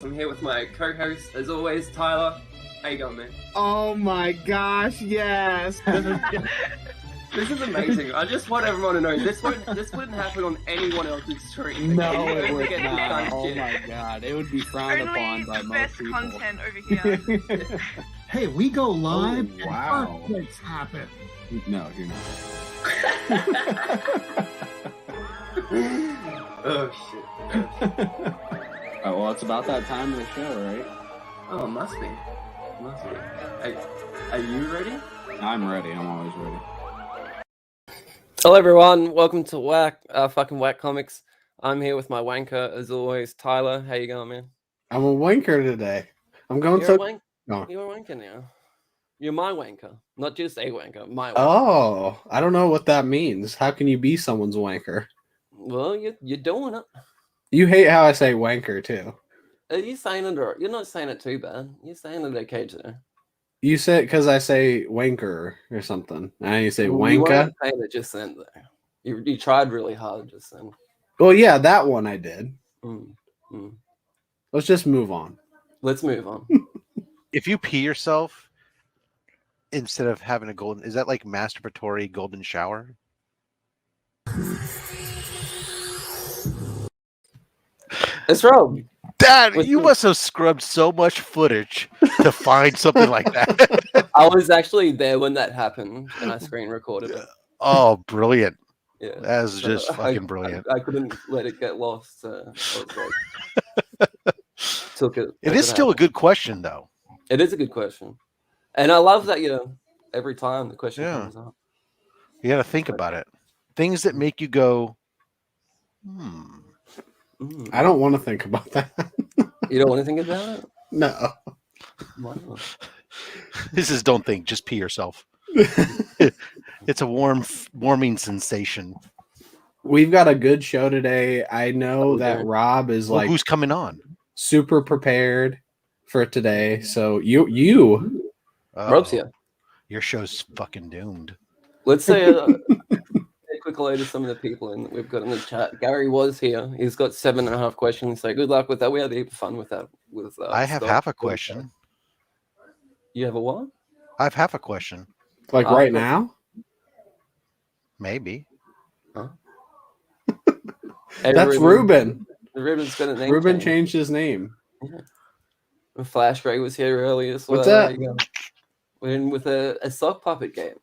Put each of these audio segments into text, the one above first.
I'm here with my co-host, as always, Tyler. How you going, man? Oh my gosh, yes! This is amazing. I just want everyone to know this wouldn't happen on anyone else's stream. No, Okay? it would Get this not. done Oh shit. my god, it would be frowned Only upon by the most best people. content over here. Hey, we go live Oh, wow. and earthquakes happen. No, you're not. Oh shit. Oh, well, it's about that time of the show, right? Oh, must be. Are you ready? I'm ready. I'm always ready. Hello everyone, welcome to Whack Comics. I'm here with my wanker, as always, Tyler. How you going, man? I'm a wanker today. I'm going You're a to... No. You're a wanker now. You're my wanker, not just a wanker, my wanker. Oh, I don't know what that means. How can you be someone's wanker? Well, you're doing it. You hate how I say wanker, too. Are you saying it, or you're not saying it too bad? You're saying it okay today. You said because I say wanker or something. And you say Well, you wanka. weren't saying it just then, though. You tried really hard just then. Well, yeah, that one I did. Mm. Let's just move on. Let's move on. If you pee yourself instead of having a golden, is that like masturbatory golden shower? It's Rob. Dad, With you the- must have scrubbed so much footage to find something like that. I was actually there when that happened, and I screen recorded it. Oh, brilliant. Yeah, That is just So fucking brilliant. I couldn't let it get lost. I was like, took it. It is still a good question, though. It is a good question, and I love that every time the question Yeah. comes up. You got to think about it. Things that make you go, I don't want to think about that. You don't want to think about it? No. Wow. This is don't think, just pee yourself. It's a warming sensation. We've got a good show today. I know that Rob is Well, like who's coming on? super prepared for today. So you Rob's here. Your show's fucking doomed. Let's say a quick hello to some of the people that we've got in the chat. Gary was here. He's got 7.5 questions. So good luck with that. We had a heap of fun with that. I have half a question. You have a what? I have half a question. like right now. Maybe. Hey, That's Ruben. Ruben's got a name. Ruben change. changed his name. And Flash Gray was here earlier as well. What's that? There you go. We're in with a sock puppet game.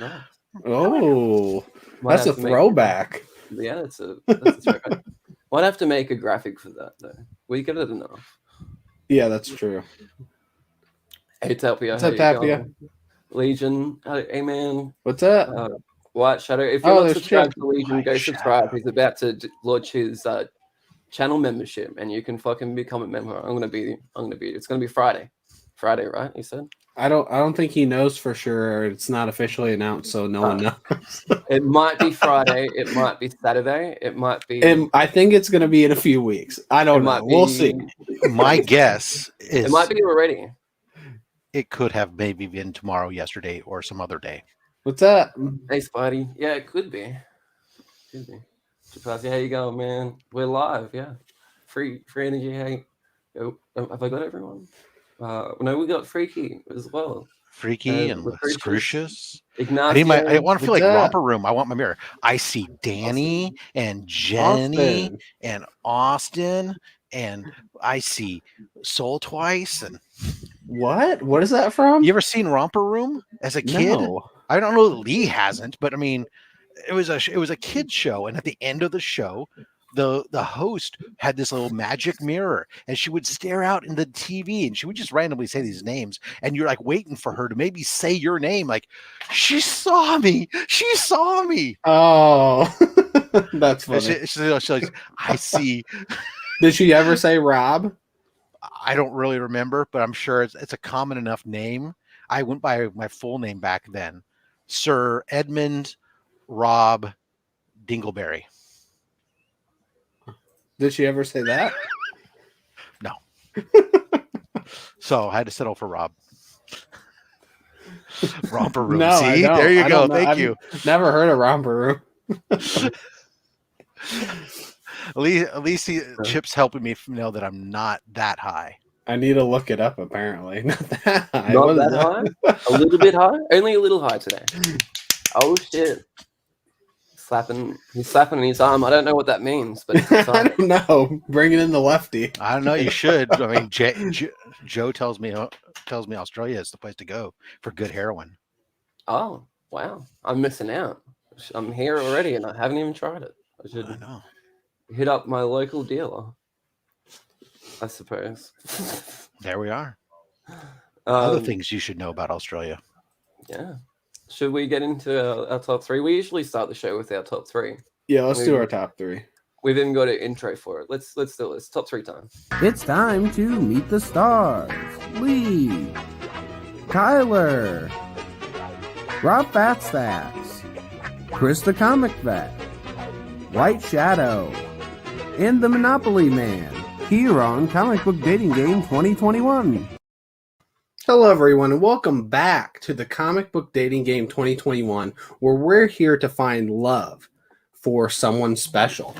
Nice. Oh, Might that's a have to make- throwback. Yeah, that's a throwback. Might have to make a graphic for that though. We get it enough. Yeah, that's true. Hey Tapia. What's how up, you Tapia? going? Legion. Hey man. What's that? White Shadow. If you're Oh, not there's subscribed Chip. to Legion, go White subscribe. Shadow. He's about to launch his channel membership, and you can fucking become a member. I'm gonna be. It's gonna be Friday. Friday, right? You said. I don't think he knows for sure. It's not officially announced, so no one knows. It might be Friday. It might be Saturday. It might be. And I think it's going to be in a few weeks. I don't know. We'll see. My guess is It might be already. it could have maybe been tomorrow, yesterday, or some other day. What's that? Hey, Spidey. Yeah, it could be. Could be. Chapazzi, how you going, man? We're live. Yeah. Free energy. Hey. Have I got everyone? No, we got Freaky as well. Freaky and Lucretius. Scrucious. Ignacio. I want to feel What's like that? Romper Room. I want my mirror. I see Danny and Jenny Austin. and Austin, and I see Soul Twice. And What? What is that from? you ever seen Romper Room as a kid? No. I don't know that Lee hasn't, but I mean, it was a kid show, and at the end of the show, the host had this little magic mirror, and she would stare out in the TV, and she would just randomly say these names, and you're like waiting for her to maybe say your name, like she saw me, Oh, that's And funny. she's like, I see. Did she ever say Rob? I don't really remember, but I'm sure it's a common enough name. I went by my full name back then, Sir Edmund Rob Dingleberry. Did she ever say that? No. So I had to settle for Rob. Romper Room. No, I See, don't. there you I go. don't know. Thank I've you. Never heard of Romper Room. Chip's helping me know that I'm not that high. I need to look it up. Apparently, not that high. Not What is that high? A little bit high? Only a little high today. Oh shit! He's slapping his arm. I don't know what that means, but it's I exciting. don't know. Bringing in the lefty. I don't know. You should. I mean, Joe tells me Australia is the place to go for good heroin. Oh wow! I'm missing out. I'm here already, and I haven't even tried it. I should know. hit up my local dealer, I suppose. There we are. Other things you should know about Australia. Yeah. Should we get into our top three? We usually start the show with our top three. Yeah, let's do our top three. We've even got an intro for it. Let's do this. Top three time. It's time to meet the stars. Lee, Tyler, Rob Fatstacks, Chris the Comic Vet, White Shadow, and the Monopoly Man, here on Comic Book Dating Game 2021. Hello, everyone, and welcome back to the Comic Book Dating Game 2021, where we're here to find love for someone special.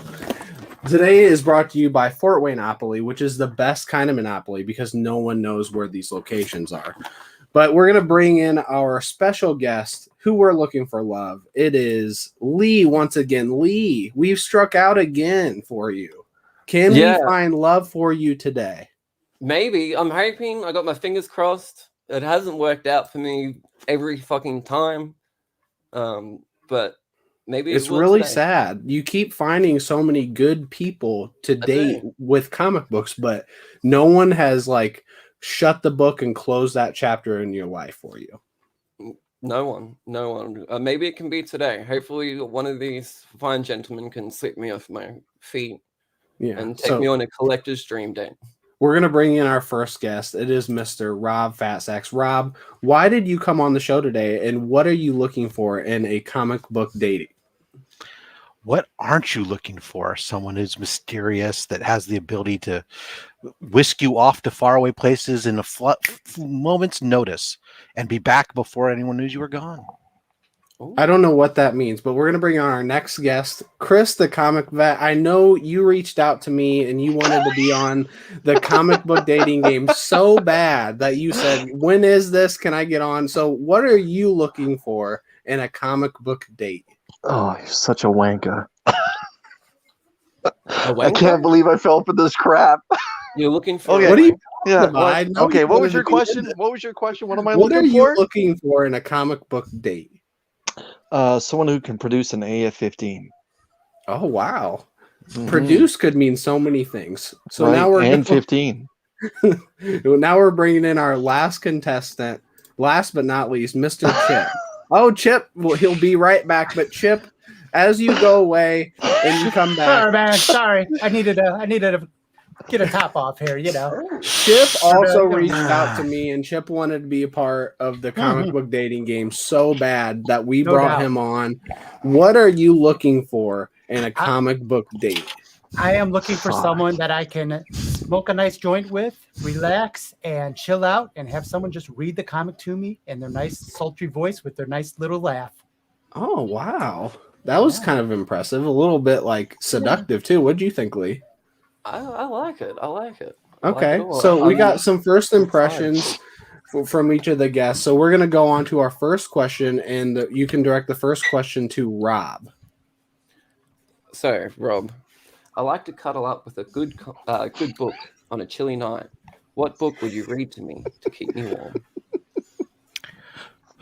Today is brought to you by Fort Wayneopoly, which is the best kind of Monopoly because no one knows where these locations are. But we're going to bring in our special guest who we're looking for love. It is Lee once again. Lee, we've struck out again for you. Can we find love for you today? Maybe. I'm hoping. I got my fingers crossed. It hasn't worked out for me every fucking time. But maybe it's really sad. You keep finding so many good people to date with comic books, but no one has like shut the book and closed that chapter in your life for you. No one. Maybe it can be today. Hopefully one of these fine gentlemen can sweep me off my feet and take me on a collector's dream date. We're going to bring in our first guest. It is Mr. Rob Fatstacks. Rob, why did you come on the show today, and what are you looking for in a comic book dating? What aren't you looking for? Someone who's mysterious, that has the ability to whisk you off to faraway places in a moment's notice and be back before anyone knows you were gone. Ooh. I don't know what that means, but we're going to bring on our next guest, Chris the Comic Vet. I know you reached out to me and you wanted to be on the comic book dating game so bad that you said, when is this? Can I get on? So what are you looking for in a comic book date? Oh, you're such a wanker. I can't believe I fell for this crap. You're looking for Okay. What are you Okay, what was your question? What was your question? What am I What are looking you for? looking for in a comic book date? Someone who can produce an AF-15. Oh, wow. Mhm. Produce could mean so many things. So Right, now we're and 15. now we're bringing in our last contestant, last but not least, Mr. Chip. Oh, Chip, well, he'll be right back. But Chip, as you go away and you come back, Sorry, man. Sorry, I needed to get a top off here. You know, Chip also reached out to me, and Chip wanted to be a part of the comic book dating game so bad that we brought him on. What are you looking for in a comic book date? I am looking for someone that I can smoke a nice joint with, relax, and chill out, and have someone just read the comic to me in their nice, sultry voice with their nice little laugh. Oh, wow. That was kind of impressive. A little bit like seductive, too. What do you think, Lee? I like it. Okay, so we got some first impressions from each of the guests. So we're going to go on to our first question, and you can direct the first question to Rob. So, Rob, I like to cuddle up with a good book on a chilly night. What book would you read to me to keep me warm?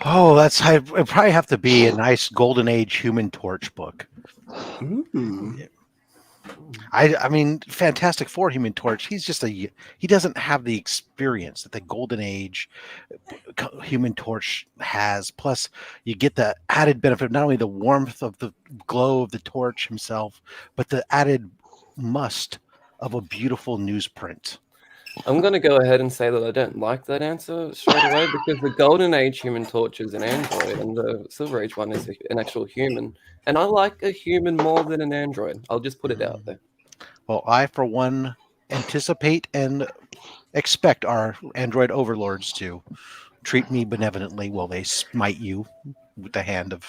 Oh, it'd probably have to be a nice Golden Age Human Torch book. I mean, Fantastic Four Human Torch. He doesn't have the experience that the Golden Age Human Torch has. Plus, you get the added benefit of not only the warmth of the glow of the torch himself, but the added must of a beautiful newsprint. I'm going to go ahead and say that I don't like that answer straight away because the Golden Age Human Torch is an android and the Silver Age one is an actual human. And I like a human more than an android. I'll just put it out there. Well, I, for one, anticipate and expect our android overlords to treat me benevolently while they smite you with the hand of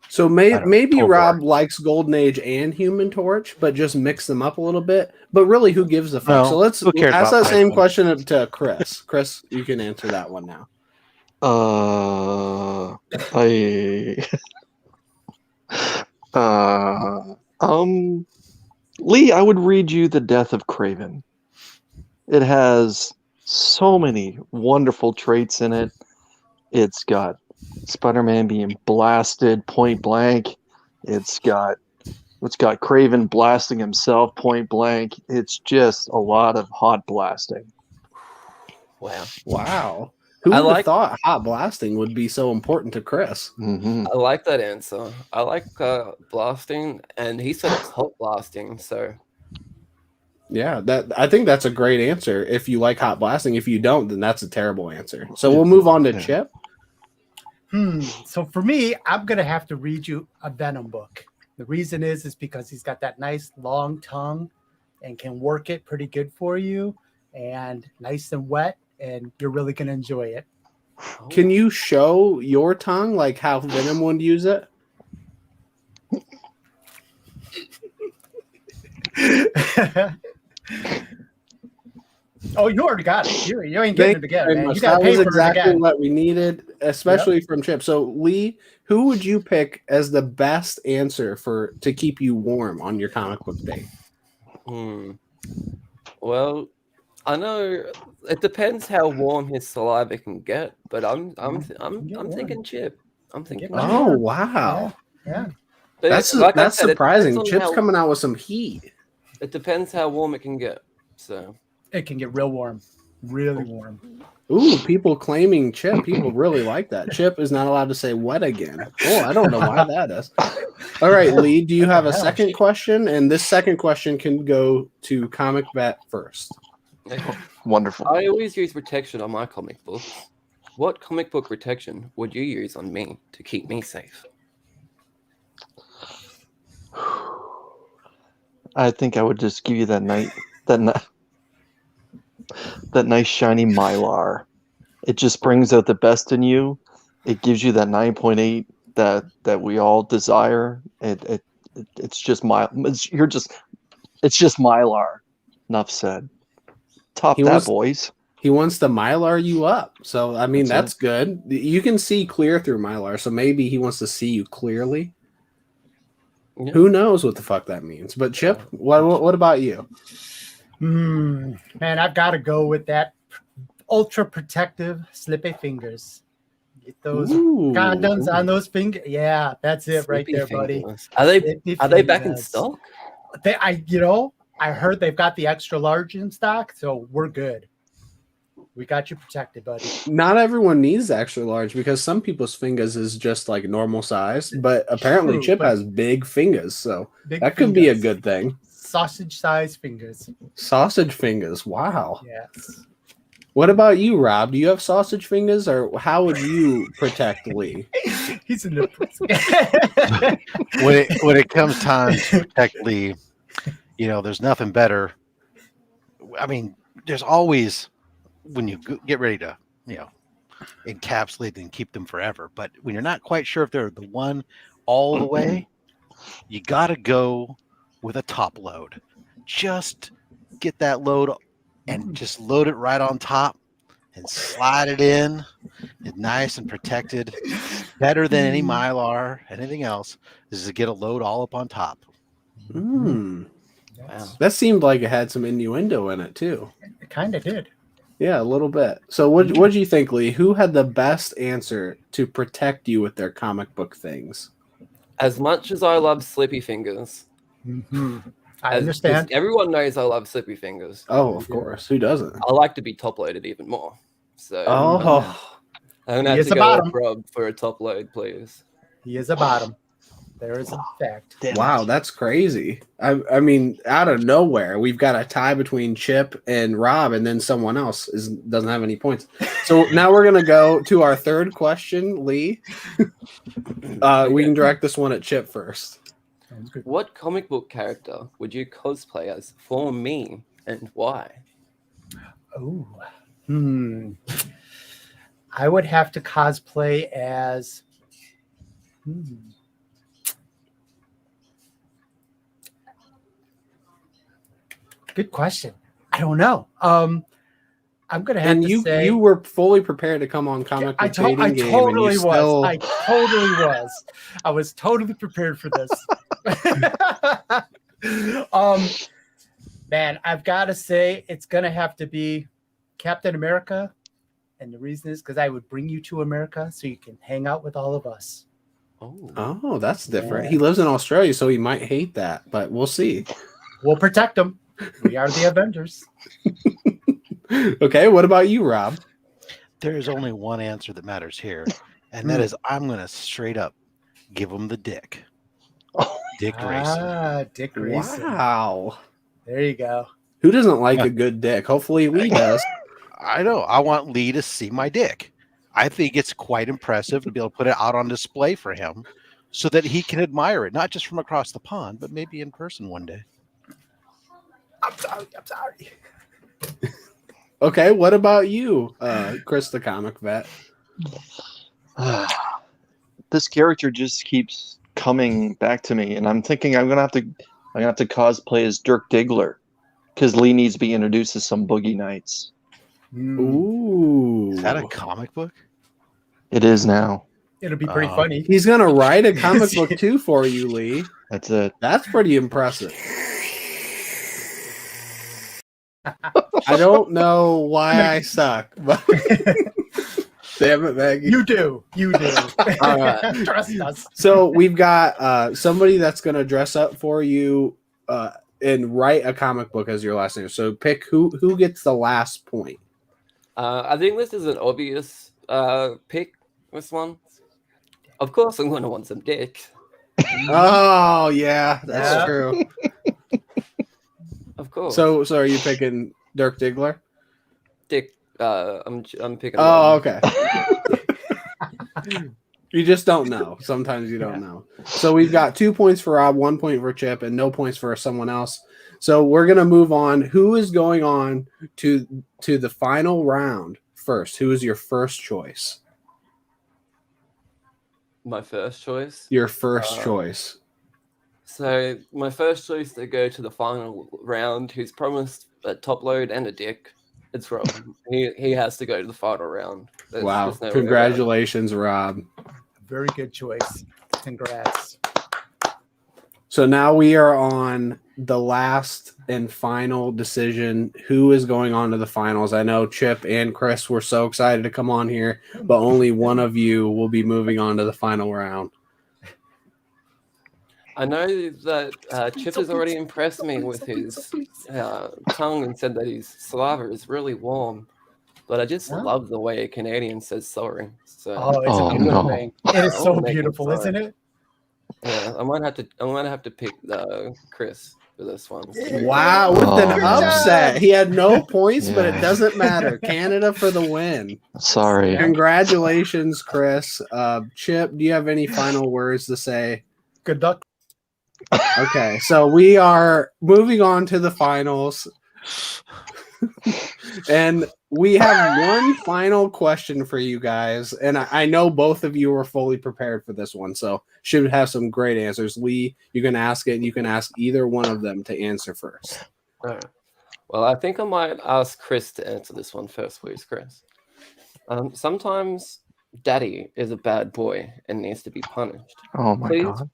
So don't know, maybe Torgor. Rob likes Golden Age and Human Torch, but just mix them up a little bit. But really, who gives a fuck? No, So let's who cares ask about that same Python? question to Chris. Chris, you can answer that one now. Lee, I would read you The Death of Craven. It has so many wonderful traits in it. It's got Spider-Man being blasted point blank. It's got Craven blasting himself point blank. It's just a lot of hot blasting. Wow. Who would have thought hot blasting would be so important to Chris? Mm-hmm. I like that answer. I like blasting, and he said it's hot blasting, so Yeah, I think that's a great answer. If you like hot blasting, if you don't, then that's a terrible answer. So we'll move on to Chip. So for me, I'm gonna have to read you a Venom book. The reason is because he's got that nice long tongue and can work it pretty good for you, and nice and wet, and you're really gonna enjoy it. Can you show your tongue like how Venom would use it? Oh, you already got it. You ain't getting it again, man. You That got to pay was for it exactly again. what we needed, especially from Chip. So, Lee, who would you pick as the best answer to keep you warm on your comic book date? Well, I know it depends how warm his saliva can get, but I'm thinking Chip. I'm thinking. Oh wow! Yeah. But That's like I that's said, it surprising. depends on Chip's how- coming out with some heat. It depends how warm it can get. So it can get real warm, really warm. Ooh, people claiming Chip. People really like that. Chip is not allowed to say wet again. Oh, I don't know why that is. All right, Lee, do you have a second question? And this second question can go to Comic Vet first. Wonderful. I always use protection on my comic books. What comic book protection would you use on me to keep me safe? I think I would just give you that nice shiny Mylar. It just brings out the best in you. It gives you that 9.8 that we all desire. It's just Mylar. Enough said. Boys. He wants to Mylar you up. So I mean that's good. You can see clear through Mylar, so maybe he wants to see you clearly. Yeah. Who knows what the fuck that means? But Chip, what about you? Man, I've got to go with that ultra protective slippy fingers. Get those condoms on those fingers. Yeah, that's it right there, buddy. Are they back in stock? I heard they've got the extra large in stock, so we're good. We got you protected, buddy. Not everyone needs extra large because some people's fingers is just like normal size, but apparently Chip has big fingers, so that could be a good thing. Sausage-sized fingers. Sausage fingers. Wow. Yes. What about you, Rob? Do you have sausage fingers, or how would you protect Lee? He's in the when it comes time to protect Lee, there's nothing better. I mean, there's always when you get ready to, encapsulate and keep them forever. But when you're not quite sure if they're the one all the way, you got to go with a top load. Just get that load and just load it right on top and slide it in. It's nice and protected. Better than any Mylar, anything else, is to get a load all up on top. Wow. That seemed like it had some innuendo in it too. It kind of did. Yeah, a little bit. So what do you think, Lee? Who had the best answer to protect you with their comic book things? As much as I love Slippy Fingers, I understand. Everyone knows I love Slippy Fingers. Oh, of course. Who doesn't? I like to be top loaded even more. So I'm gonna have to go with Rob for a top load, please. He is a bottom. There is a fact. Wow, that's crazy. I mean, out of nowhere, we've got a tie between Chip and Rob, and then someone else doesn't have any points. So now we're gonna go to our third question, Lee. We can direct this one at Chip first. What comic book character would you cosplay as for me, and why? I would have to cosplay as Good question. I don't know. I'm gonna have And to you say you were fully prepared to come on Comic Book Dating Game, and you totally was. still. I totally was. I was totally prepared for this. Man, I've got to say it's gonna have to be Captain America, and the reason is because I would bring you to America so you can hang out with all of us. Oh, that's different. Yeah. He lives in Australia, so he might hate that, but we'll see. We'll protect him. We are the Avengers. Okay, what about you, Rob? There is only one answer that matters here, and that is I'm going to straight up give him the dick. Dick Grayson. Dick Grayson. Wow. There you go. Who doesn't like a good dick? Hopefully Lee does. I know. I want Lee to see my dick. I think it's quite impressive to be able to put it out on display for him so that he can admire it, not just from across the pond, but maybe in person one day. I'm sorry. Okay, what about you, Chris the Comic Vet? This character just keeps coming back to me, and I'm thinking I'm gonna have to cosplay as Dirk Diggler because Lee needs to be introduced to some boogie nights. Ooh. Is that a comic book? It is now. It'll be pretty funny. He's going to write a comic book too for you, Lee. That's it. That's pretty impressive. I don't know why I suck, but damn it, Maggie. You do. All right. Trust us. So we've got somebody that's going to dress up for you and write a comic book as your last name. So pick who gets the last point. I think this is an obvious pick. This one, of course, I'm going to want some dick. Oh yeah, that's true. Of course. So are you picking Dirk Diggler? Dick. I'm picking. Oh, okay. You just don't know. Sometimes you don't know. So we've got 2 points for Rob, 1 point for Chip, and no points for someone else. So we're gonna move on. Who is going on to the final round first? Who is your first choice? My first choice. Your first choice. So my first choice to go to the final round, who's promised a top load and a dick, it's Rob. he has to go to the final round. Wow! There's no way Congratulations, Rob. Very good choice. Congrats. So now we are on the last and final decision. Who is going on to the finals? I know Chip and Chris were so excited to come on here, but only one of you will be moving on to the final round. I know that Chip has already impressed me with his tongue and said that his saliva is really warm, but I just love the way a Canadian says sorry. So it's a beautiful thing. It is so beautiful, isn't it? Yeah, I might have to pick Chris for this one. Wow, with an upset. He had no points, but it doesn't matter. Canada for the win. Sorry. Congratulations, Chris. Chip, do you have any final words to say? Good luck. Okay, so we are moving on to the finals. And we have one final question for you guys. And I know both of you were fully prepared for this one, so should have some great answers. Lee, you can ask it, and you can ask either one of them to answer first. All right. Well, I think I might ask Chris to answer this one first, please, Chris. Sometimes Daddy is a bad boy and needs to be punished. Oh my God.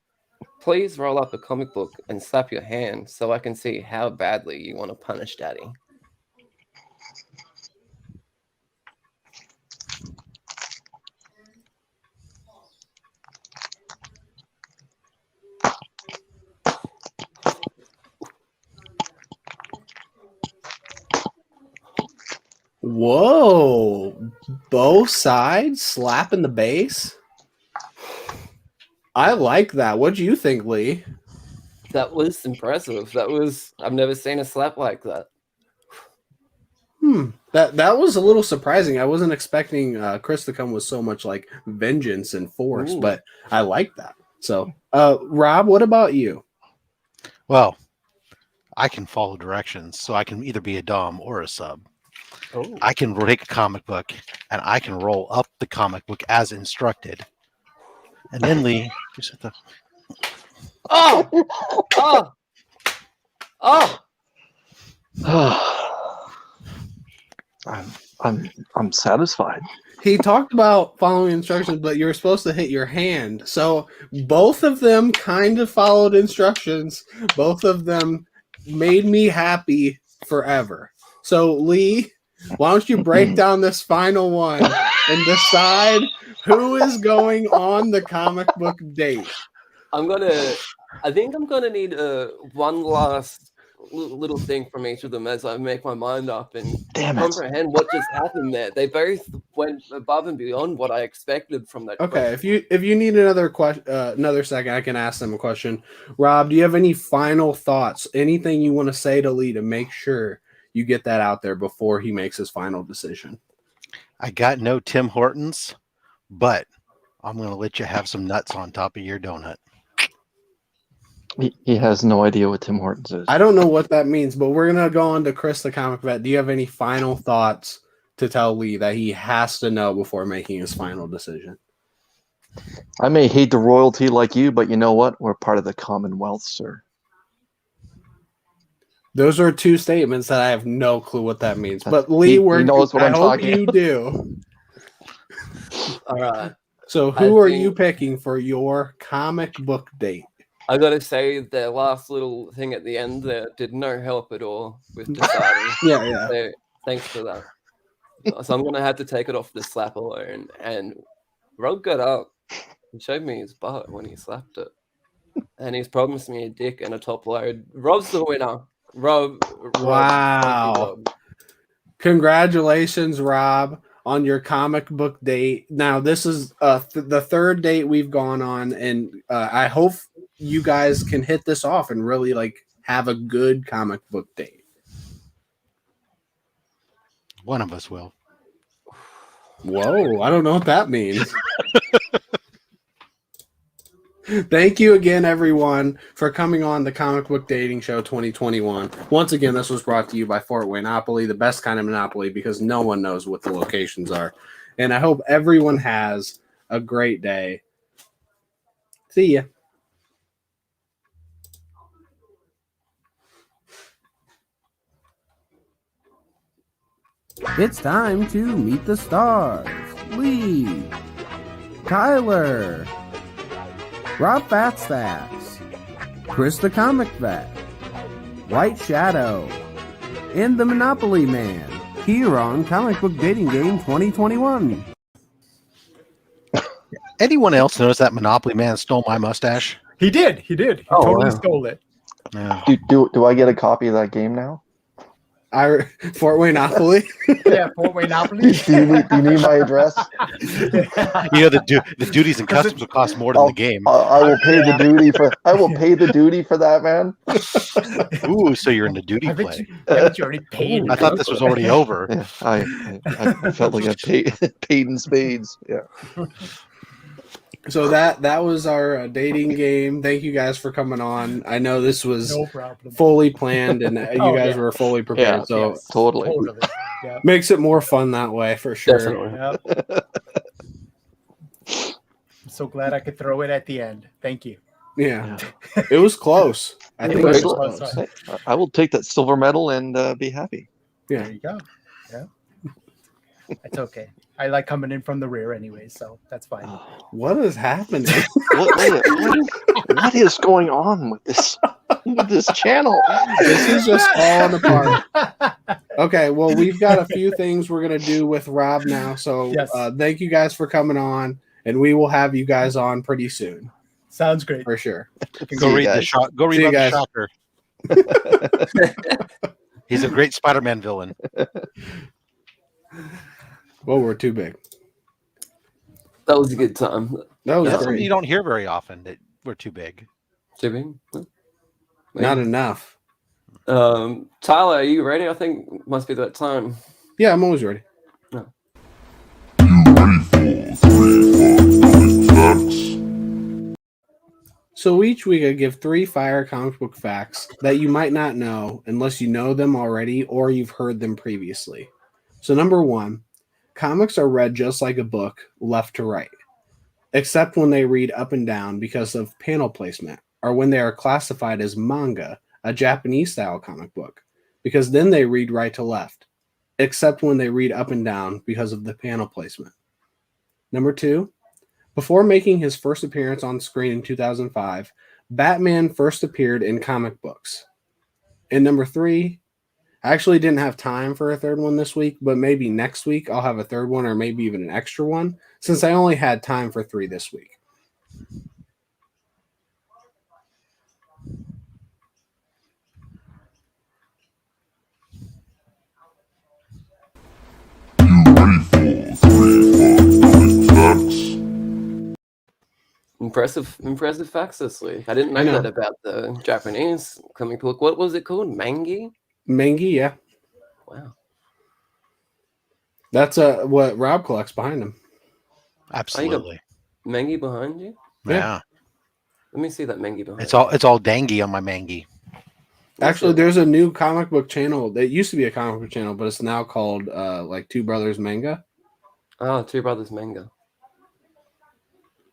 Please roll up a comic book and slap your hand so I can see how badly you want to punish Daddy. Whoa, both sides slapping the base. I like that. What do you think, Lee? That was impressive. I've never seen a slap like that. That was a little surprising. I wasn't expecting Chris to come with so much like vengeance and force, but I like that. So, Rob, what about you? Well, I can follow directions, so I can either be a dom or a sub. I can take a comic book and I can roll up the comic book as instructed. And then Lee, just hit the I'm satisfied. He talked about following instructions, but you were supposed to hit your hand. So both of them kind of followed instructions. Both of them made me happy forever. So Lee, why don't you break down this final one and decide who is going on the comic book date? I think I'm gonna need one last little thing from each of them as I make my mind up and comprehend what just happened there. They both went above and beyond what I expected from that. Okay, question. if you need another second, I can ask them a question. Rob, do you have any final thoughts? Anything you want to say to Lee to make sure you get that out there before he makes his final decision? I got no Tim Hortons, but I'm going to let you have some nuts on top of your donut. He has no idea what Tim Hortons is. I don't know what that means, but we're going to go on to Chris the Comic Vet. Do you have any final thoughts to tell Lee that he has to know before making his final decision? I may hate the royalty like you, but you know what? We're part of the Commonwealth, sir. Those are two statements that I have no clue what that means. But Lee, he knows what I I'm hope talking you do. All right. So who are you picking for your comic book date? I gotta say, the last little thing at the end there did no help at all with deciding. Yeah. So, thanks for that. So I'm gonna have to take it off the slap alone. And Rob got up and showed me his butt when he slapped it, and he's promised me a dick and a top load. Rob's the winner. Rob. Wow. Rob. Congratulations, Rob, on your comic book date. Now, this is the third date we've gone on, and I hope you guys can hit this off and really have a good comic book date. One of us will. Whoa, I don't know what that means. Thank you again, everyone, for coming on the Comic Book Dating Show 2021. Once again, this was brought to you by Fort Waynopoly, the best kind of monopoly, because no one knows what the locations are. And I hope everyone has a great day. See ya. It's time to meet the stars. Lee, Tyler, Rob Fatstacks, Chris the Comic Vet, White Shadow, and the Monopoly Man, here on Comic Book Dating Game 2021. Anyone else notice that Monopoly Man stole my mustache? He did. He totally stole it. Yeah. Do I get a copy of that game now? Fort Waynopoly. Yeah, Fort Waynopoly. Do you need my address? You know the duties and customs will cost more than the game. I will pay the duty for. I will pay the duty for that, man. Ooh, so you're in the duty play. You already paid. I thought this was already over. Yeah, I felt like I paid in spades. Yeah. So that was our dating game. Thank you guys for coming on. I know this was fully planned and you guys were fully prepared. Yeah, so yes, totally. Yeah. Makes it more fun that way for sure. Yep. I'm so glad I could throw it at the end. Thank you. Yeah. It was close. I think it was close. I will take that silver medal and be happy. Yeah. There you go. Yeah. It's okay. I like coming in from the rear anyway, so that's fine. What is happening? What is going on with this channel? This is just falling apart. Okay, well, we've got a few things we're going to do with Rob now. So Yes. Thank you guys for coming on, and we will have you guys on pretty soon. Sounds great. For sure. Go read the Shocker. He's a great Spider-Man villain. Well, we're too big. That was a good time. That was That's great. something you don't hear very often, that we're too big. Too big? Not enough. Tyler, are you ready? I think it must be that time. Yeah, I'm always ready. No. So each week I give 3 fire comic book facts that you might not know unless you know them already or you've heard them previously. So number 1, comics are read just like a book, left to right, except when they read up and down because of panel placement or when they are classified as manga, a Japanese style comic book. because then they read right to left, except when they read up and down because of the panel placement. Number 2, before making his first appearance on screen in 2005, Batman first appeared in comic books. And number 3, I actually didn't have time for a third one this week, but maybe next week I'll have a third one or maybe even an extra one since I only had time for 3 this week. Impressive facts this week. I didn't know, that about the Japanese comic book. What was it called? Mangi? Mangi, yeah. Wow. That's what Rob collects behind him. Absolutely. Mangi behind you? Yeah. Let me see that Mangi behind It's all dangy on my Mangi. Actually, there's a new comic book channel. That used to be a comic book channel, but it's now called like Two Brothers Manga. Oh, Two Brothers Manga.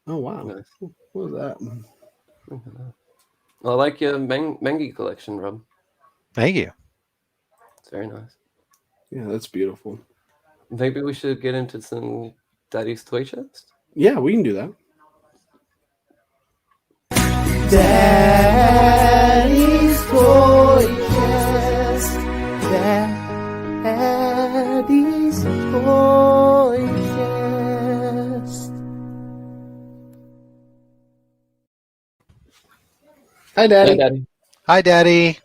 Oh, wow. Nice. What was that? Look at that. I like your Mangi collection, Rob. Thank you. It's very nice. Yeah, that's beautiful. Maybe we should get into some Daddy's Toy Chest? Yeah, we can do that. Daddy's Toy Chest. Daddy's Toy Chest. Hi, Daddy. Hey, Daddy. Hi, Daddy.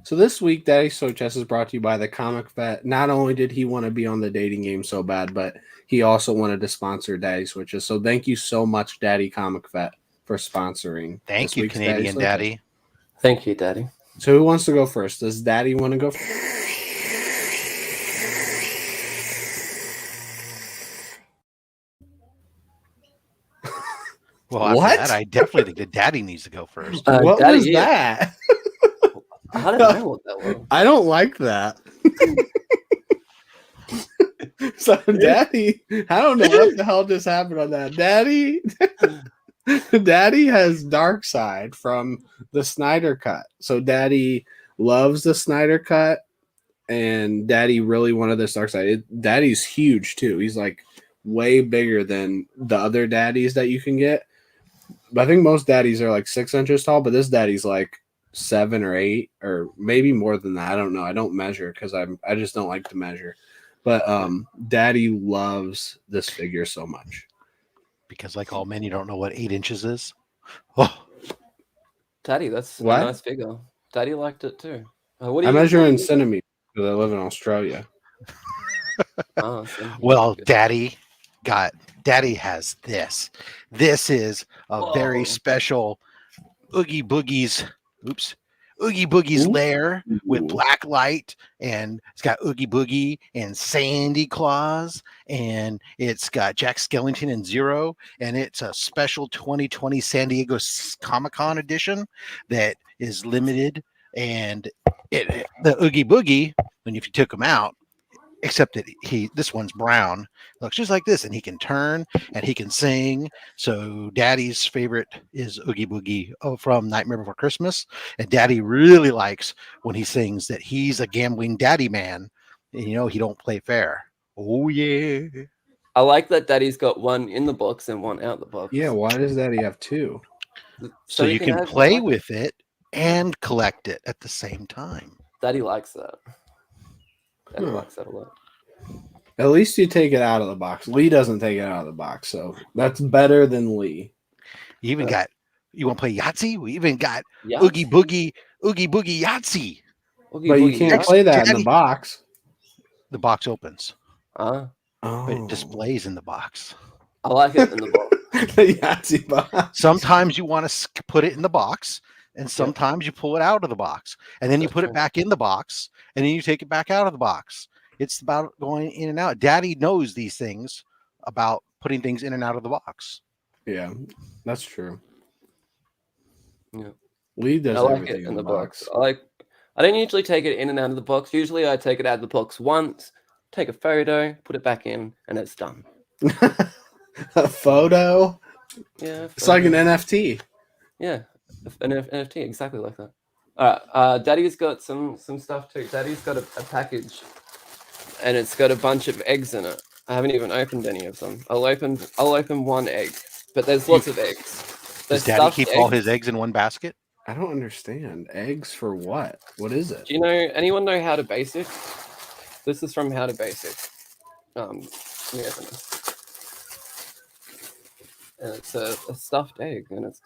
So this week, Daddy's Toy Chest is brought to you by the Comic Vet. Not only did he want to be on the dating game so bad, but he also wanted to sponsor Daddy Switches. So thank you so much, Daddy Comic Vet, for sponsoring. Thank you, Canadian Daddy. Thank you, Daddy. So who wants to go first? Does Daddy want to go first? Well, after What? that, I definitely think that Daddy needs to go first. What Daddy, was that? I don't know what that was. I don't like that. So, Daddy, I don't know what the hell just happened on that. Daddy has Darkseid from the Snyder Cut. So, Daddy loves the Snyder Cut, and Daddy really wanted this Darkseid. Daddy's huge too. He's like way bigger than the other daddies that you can get. But I think most daddies are like 6 inches tall, but this daddy's like 7 or 8, or maybe more than that. I don't know. I don't measure because I just don't like to measure. But Daddy loves this figure so much. Because like all men, you don't know what 8 inches is. Oh, Daddy, that's What? a nice figure. Daddy liked it too. I measure in centimeters because I live in Australia. Oh, well, Daddy has this. This is a very special Oogie Boogie's lair with black light, and it's got Oogie Boogie and Sandy Claus, and it's got Jack Skellington and Zero, and it's a special 2020 San Diego Comic-Con edition that is limited. And the Oogie Boogie, when if you took him out, except that this one's brown, looks just like this, and he can turn and he can sing. So Daddy's favorite is Oogie Boogie from Nightmare Before Christmas, and Daddy really likes when he sings that he's a gambling daddy man, and he don't play fair. Oh yeah. I like that Daddy's got one in the box and one out the box. Yeah, why does Daddy have 2? So you can play with it and collect it at the same time. Daddy likes that. Daddy likes that a lot. At least you take it out of the box. Lee doesn't take it out of the box, so that's better than Lee. You even got, you want to play Yahtzee? We even got Yahtzee? Oogie Boogie Yahtzee. Oogie But you Boogie. can't play that in the box. The box opens, Oh, but it displays in the box. I like it in the box. The Yahtzee box. Sometimes you want to put it in the box, and sometimes you pull it out of the box, and then you put it back in the box, and then you take it back out of the box. It's about going in and out. Daddy knows these things about putting things in and out of the box. Yeah, that's true. Yeah. Lee does I like everything it in the box. I don't usually take it in and out of the box. Usually I take it out of the box once, take a photo, put it back in, and it's done. A photo? Yeah. It's like an NFT. Yeah. An NFT, exactly like that. Daddy's got some stuff too. Daddy's got a package, and it's got a bunch of eggs in it. I haven't even opened any of them. I'll open one egg, but there's lots of eggs. Does Daddy keep all his eggs in one basket? I don't understand. Eggs for what? What is it? Do you know? Anyone know How to Basic? This is from How to Basic. Let me open this. And it's a stuffed egg, and it's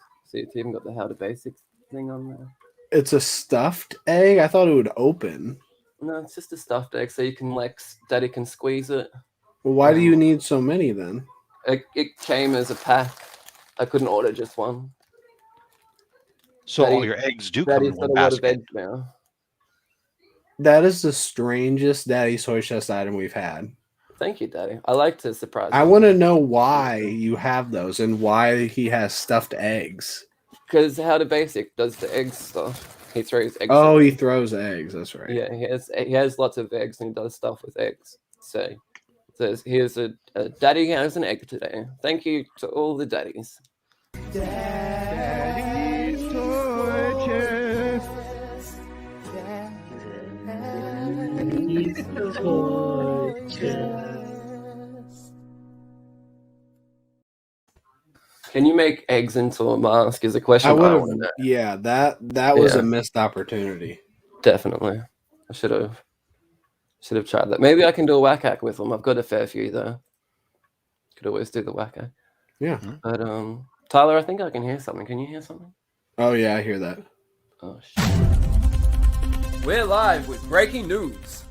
even got the How to Basic thing on there. It's a stuffed egg? I thought it would open. No, it's just a stuffed egg, so you can Daddy can squeeze it. Well, why do you need so many then? It came as a pack. I couldn't order just one. So all your eggs do come in one basket. Eggs now. That is the strangest Daddy's Toy Chest item we've had. Thank you, Daddy. I like to surprise you. I want to know why you have those and why he has stuffed eggs. Because How to Basic does the egg stuff. He throws eggs. Oh, he throws eggs. That's right. Yeah, he has lots of eggs and he does stuff with eggs. So here's a Daddy has an egg today. Thank you to all the daddies. Daddy's Toy Chest. Daddy's Toy Chest. Can you make eggs into a mask? Is a question. I would have. Yeah, that was a missed opportunity. Definitely, I should have tried that. Maybe I can do a whack hack with them. I've got a fair few though. Could always do the whack hack. Yeah. But Tyler, I think I can hear something. Can you hear something? Oh yeah, I hear that. Oh shit. We're live with breaking news.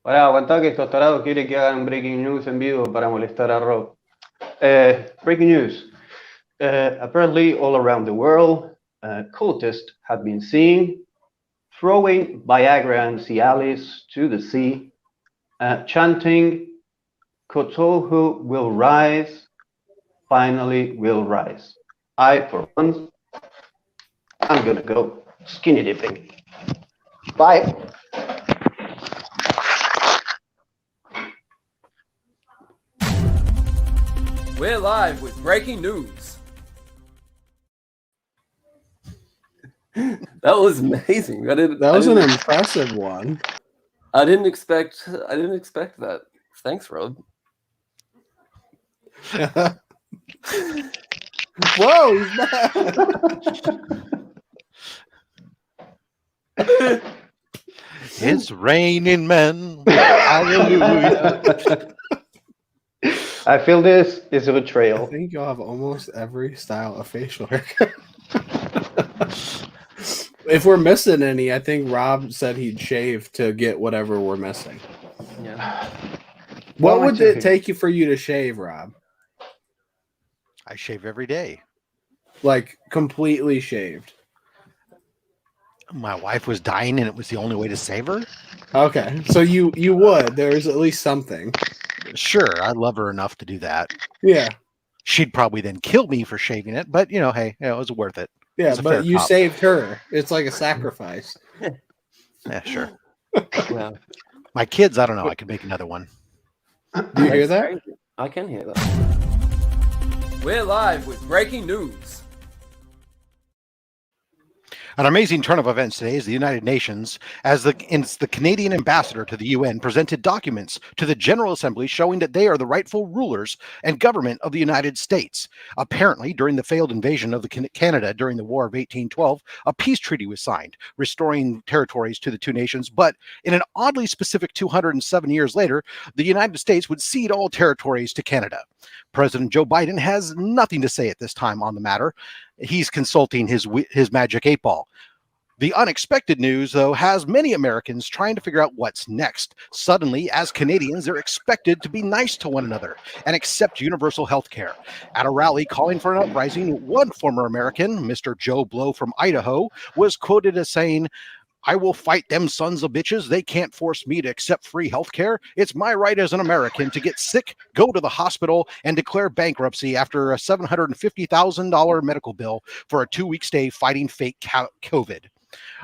Pará, aguantá que estos tarados quieren que hagan breaking news en vivo para molestar a Rob. Breaking news. Apparently, all around the world, cultists have been seen throwing Viagra and Cialis to the sea, chanting, Cthulhu will rise, finally will rise. I, for one, I'm gonna go skinny dipping. Bye. We're live with breaking news. That was amazing. That was an impressive one. I didn't expect that. Thanks, Rob. Whoa, he's back. It's raining men. Hallelujah. I feel this is a betrayal. I think you'll have almost every style of facial hair. If we're missing any, I think Rob said he'd shave to get whatever we're missing. Yeah. What would it take you for you to shave, Rob? I shave every day. Like completely shaved. My wife was dying and it was the only way to save her. Okay. So you would. There's at least something. Sure, I love her enough to do that. Yeah. She'd probably then kill me for shaving it, but hey, it was worth it. Yeah, but you saved her. It's like a sacrifice. Yeah, sure. Yeah. My kids, I don't know. I could make another one. Do you hear that? I can hear that. We're live with breaking news. An amazing turn of events today is the United Nations, as the Canadian ambassador to the UN presented documents to the General Assembly showing that they are the rightful rulers and government of the United States. Apparently, during the failed invasion of Canada during the War of 1812, a peace treaty was signed, restoring territories to the two nations, but in an oddly specific 207 years later, the United States would cede all territories to Canada. President Joe Biden has nothing to say at this time on the matter. He's consulting his magic 8-ball. The unexpected news, though, has many Americans trying to figure out what's next. Suddenly, as Canadians, they're expected to be nice to one another and accept universal health care. At a rally calling for an uprising, one former American, Mr. Joe Blow from Idaho, was quoted as saying, "I will fight them sons of bitches. They can't force me to accept free health care. It's my right as an American to get sick, go to the hospital, and declare bankruptcy after a $750,000 medical bill for a 2-week stay fighting fake COVID."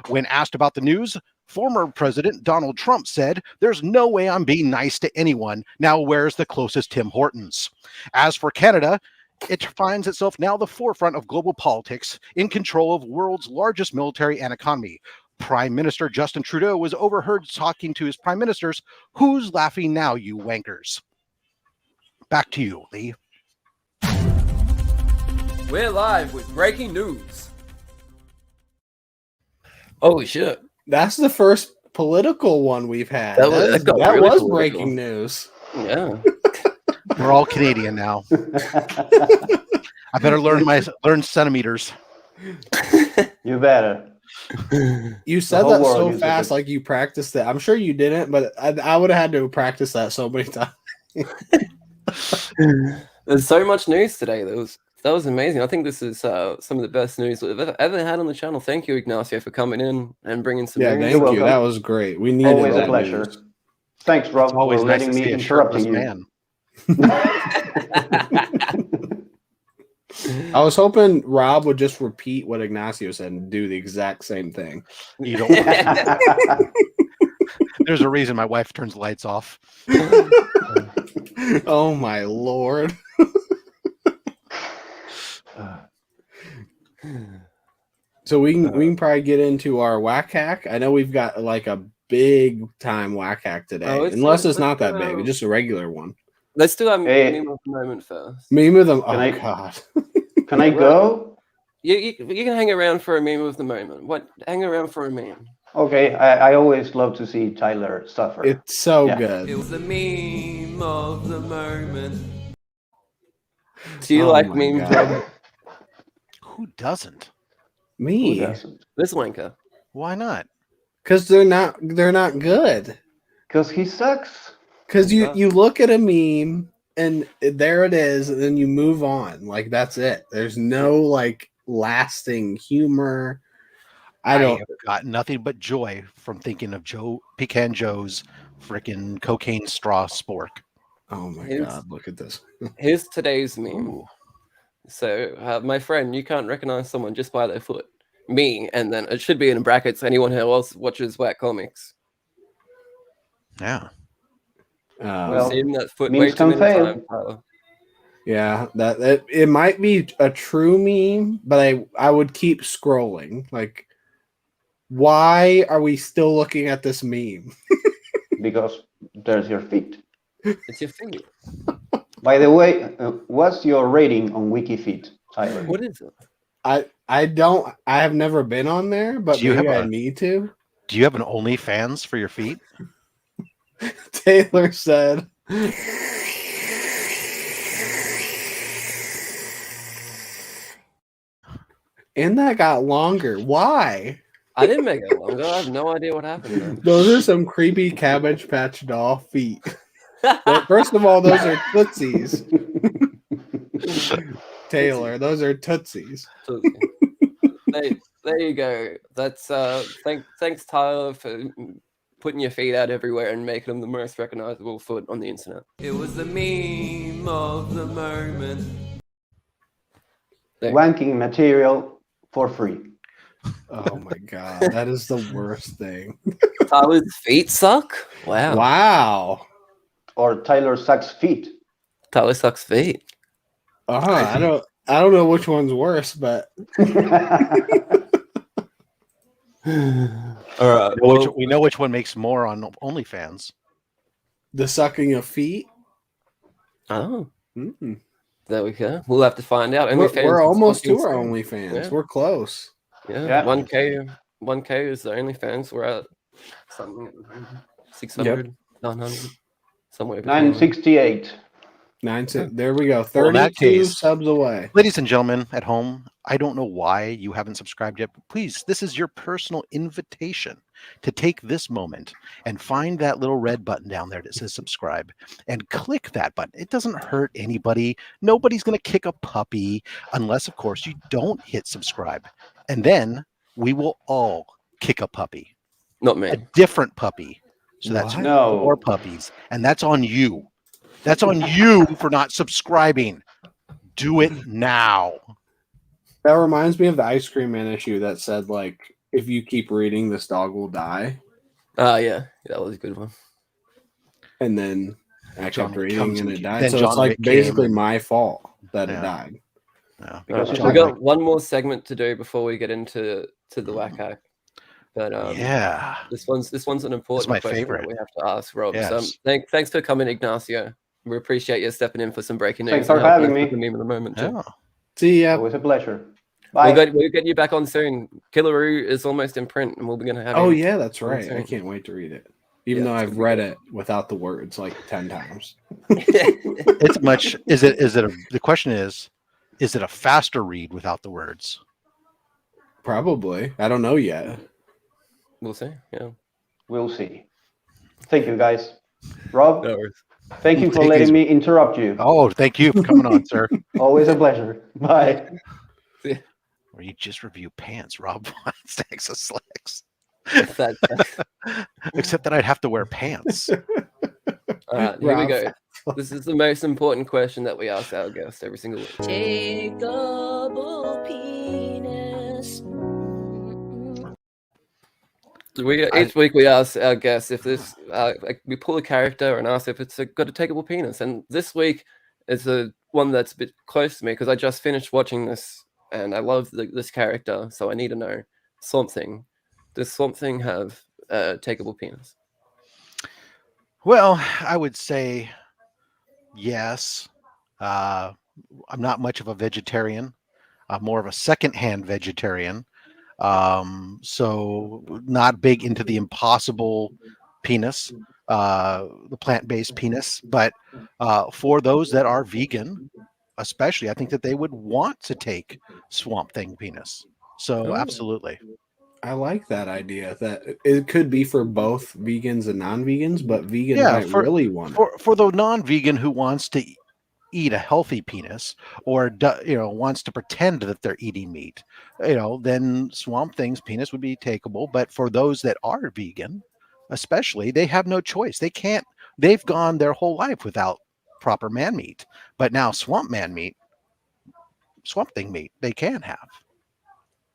When asked about the news, former President Donald Trump said, "There's no way I'm being nice to anyone. Now where's the closest Tim Hortons?" As for Canada, It finds itself now the forefront of global politics, in control of the world's largest military and economy. Prime Minister Justin Trudeau was overheard talking to his prime ministers. Who's laughing now, you wankers? Back to you, Lee. We're live with breaking news. Holy shit. That's the first political one we've had. That was- that got really was political. breaking news. Yeah. We're all Canadian now. I better learn centimeters. You better. You said whole that world so uses fast, it. like you practiced it. I'm sure you didn't, but I would have had to practice that so many times. There's so much news today. That was amazing. I think this is some of the best news we've ever had on the channel. Thank you, Ignacio, for coming in and bringing some Yeah, news. thank you. welcome. That was great. We needed Always a that pleasure. news. Thanks, Rob, It's always for nice letting to me see a interrupting shirtless you. man. I was hoping Rob would just repeat what Ignacio said and do the exact same thing. You don't. There's a reason my wife turns the lights off. Oh my lord. So we can probably get into our whack hack. I know we've got like a big time whack hack today, unless it's not that big, just a regular one. Let's do a Hey. meme of the moment first. Meme of them. Oh Can I- god. Can I go? You can hang around for a meme of the moment. What? Hang around for a meme. Okay, I always love to see Tyler suffer. It's so Yeah. good. It was the meme of the moment. Do you Oh like my memes, God. Rob? Who doesn't? Who Me. doesn't? This wanker. Why not? Because they're not good. Because he sucks. Because you look at a meme and there it is, and then you move on. Like that's it. There's no like lasting humor. I don't. have got nothing but joy from thinking of Pecan Joe's freaking cocaine straw spork. Oh my Here's- god! Look at this. Here's today's meme. Ooh. So, my friend, you can't recognize someone just by their foot. Me, and then it should be in brackets. Anyone who else watches Whack Comics. Yeah. Well, Seen that foot memes way too can many fail. times, Tyler. Yeah, that it might be a true meme, but I would keep scrolling. Like, why are we still looking at this meme? Because there's your feet. It's your feet. By the way, what's your rating on WikiFeet, Tyler? What is it? I have never been on there, but Do you maybe have I need to. Do you have an OnlyFans for your feet? Taylor said. And that got longer. Why? I didn't make it longer. I have no idea what happened then. Those are some creepy Cabbage Patch doll feet. Well, first of all, those are Tootsies. Taylor, those are Tootsies. There you go. That's thanks Tyler for putting your feet out everywhere and making them the most recognizable foot on the internet. It was the meme of the moment. Wanking material for free. Oh my god, that is the worst thing. Tyler's feet suck? Wow. Wow. Or Tyler sucks feet. Tyler sucks feet. I don't know which one's worse, but All right. We know which one makes more on OnlyFans. the sucking of feet. Oh, Mm. there we go. We'll have to find out. We're OnlyFans is almost to fucking our soon. OnlyFans. Yeah. We're close. Yeah, Yeah. 1K is the OnlyFans. We're at something 600, 900, somewhere between. 968. There we go. Well, in that 32 case- subs away. Ladies and gentlemen at home, I don't know why you haven't subscribed yet, but please, this is your personal invitation to take this moment and find that little red button down there that says subscribe and click that button. It doesn't hurt anybody. Nobody's going to kick a puppy unless, of course, you don't hit subscribe. And then we will all kick a puppy, Not me. a different puppy. So that's What? No. 4 puppies. And that's on you. That's on you for not subscribing. Do it now. That reminds me of the Ice Cream Man issue that said, like, if you keep reading, this dog will die. Yeah, that was a good one. And then I John kept Wick reading comes and and it died. then So John it's like Wick came basically and- my fault that it Yeah. died. Yeah. Because we John got Wick. one more segment to do before we get into the whack hack. But Yeah. this one's an important my question favorite. that we have to ask, Rob. So Yes. thanks for coming, Ignacio. We appreciate you stepping in for some breaking Thanks news. for and helping having us me. with the meme of the moment too. Yeah. See ya. Always a pleasure. Bye. We'll get you back on soon. Killaroo is almost in print, and we're going to have. Oh you yeah, that's on right. I soon. can't wait to read it. Even Yeah, though it's I've gonna be read good. it without the words like 10 times. It's much. The question is it a faster read without the words? Probably. I don't know yet. We'll see. Yeah. We'll see. Thank you, guys. Rob, No worries. thank you for Take it letting easy. me interrupt you. Oh, thank you for coming on, sir. Always a pleasure. Bye. Or you just review pants, Rob. Stacks of slacks. Except that I'd have to wear pants. All right, here we Rob. go. This is the most important question that we ask our guests every single week. Takeable penis. Each week we ask our guests if this we pull a character and ask if it's got a takeable penis. And this week is one that's a bit close to me because I just finished watching this and I love this character, so I need to know Swamp Thing. Does Swamp Thing have a takeable penis? Well, I would say yes. I'm not much of a vegetarian. I'm more of a secondhand vegetarian. So not big into the impossible penis, the plant-based penis, but for those that are vegan, especially, I think that they would want to take Swamp Thing penis. So absolutely. I like that idea that it could be for both vegans and non-vegans, but vegans might really want it. For the non-vegan who wants to eat a healthy penis or wants to pretend that they're eating meat, then Swamp Thing's penis would be takeable. But for those that are vegan, especially, they have no choice. They've gone their whole life without proper man meat, but now Swamp Thing meat they can have.